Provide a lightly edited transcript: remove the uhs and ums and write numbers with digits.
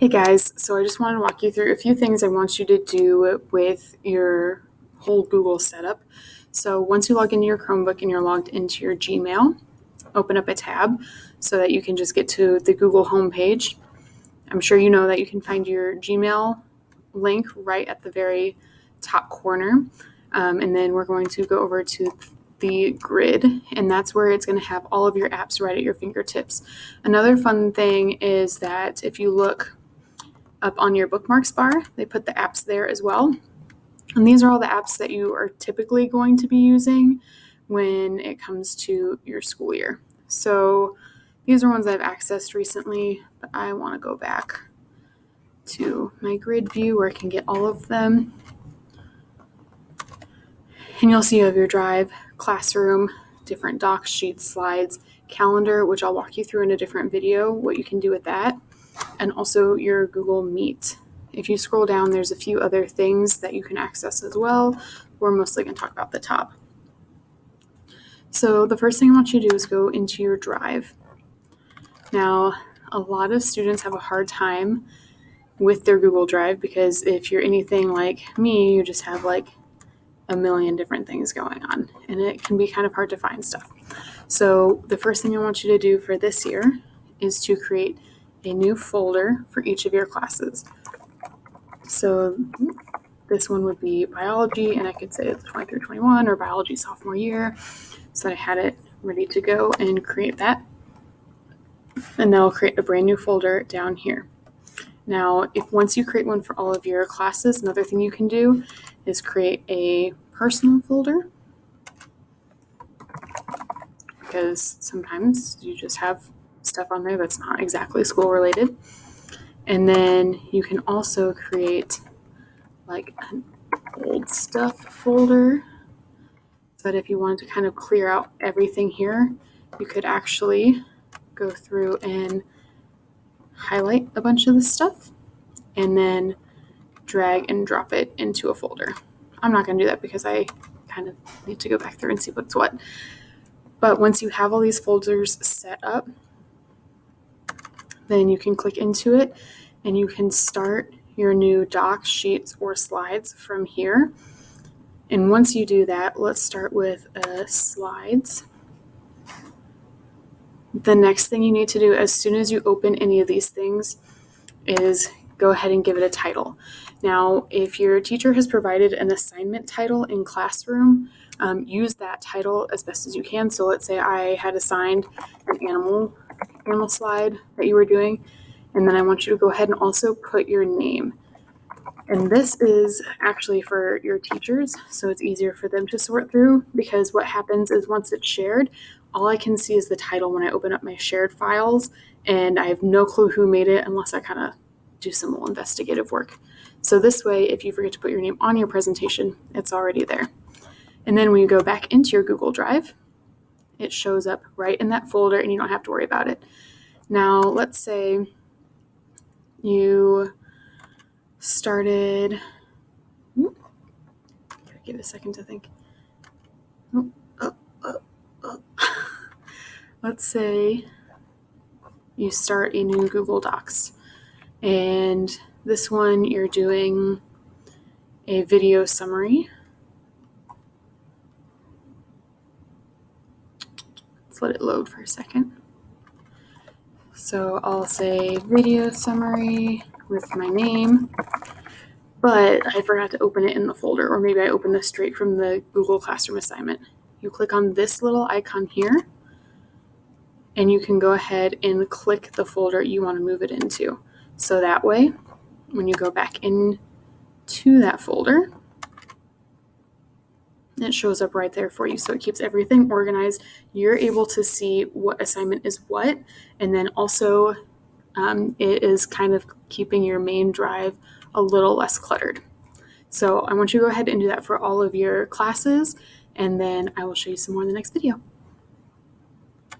Hey guys, so I just want to walk you through a few things I want you to do with your whole Google setup. So once you log into your Chromebook and you're logged into your Gmail, open up a tab so that you can just get to the Google homepage. I'm sure you know that you can find your Gmail link right at the very top corner. And then we're going to go over to the grid, and that's where it's going to have all of your apps right at your fingertips. Another fun thing is that if you look up on your bookmarks bar, they put the apps there as well. And these are all the apps that you are typically going to be using when it comes to your school year. So these are ones I've accessed recently, but I want to go back to my grid view where I can get all of them. And you'll see you have your Drive, Classroom, different docs, sheets, slides, calendar, which I'll walk you through in a different video, what you can do with that, and also your Google Meet. If you scroll down, there's a few other things that you can access as well. We're mostly going to talk about the top. So the first thing I want you to do is go into your Drive. Now, a lot of students have a hard time with their Google Drive because if you're anything like me, you just have like a million different things going on, and it can be kind of hard to find stuff. So the first thing I want you to do for this year is to create a new folder for each of your classes. So this one would be biology, and I could say it's 20 through 21 or biology sophomore year, so that I had it ready to go and create that. And then I'll create a brand new folder down here. Now, if once you create one for all of your classes, another thing you can do is create a personal folder, because sometimes you just have stuff on there that's not exactly school related. And then you can also create like an old stuff folder, so that if you wanted to kind of clear out everything here, you could actually go through and highlight a bunch of this stuff and then drag and drop it into a folder. I'm not going to do that because I kind of need to go back through and see what's what. But once you have all these folders set up, then you can click into it and you can start your new docs, sheets, or slides from here. And once you do that, let's start with slides. The next thing you need to do as soon as you open any of these things is go ahead and give it a title. Now, if your teacher has provided an assignment title in Classroom, use that title as best as you can. So let's say I had assigned an animal slide that you were doing, and then I want you to go ahead and also put your name. And this is actually for your teachers, so it's easier for them to sort through, because what happens is once it's shared, all I can see is the title when I open up my shared files, and I have no clue who made it unless I kind of do some little investigative work. So this way, if you forget to put your name on your presentation, it's already there. And then when you go back into your Google Drive, it shows up right in that folder and you don't have to worry about it. Now, let's say you started, give it a second to think. Let's say you start a new Google Docs, and this one you're doing a video summary. Let's let it load for a second. So I'll say video summary with my name, but I forgot to open it in the folder, or maybe I opened this straight from the Google Classroom assignment. You click on this little icon here, and you can go ahead and click the folder you want to move it into. So that way, when you go back into that folder, it shows up right there for you. So it keeps everything organized. You're able to see what assignment is what, and then also it is kind of keeping your main drive a little less cluttered. So I want you to go ahead and do that for all of your classes, and then I will show you some more in the next video.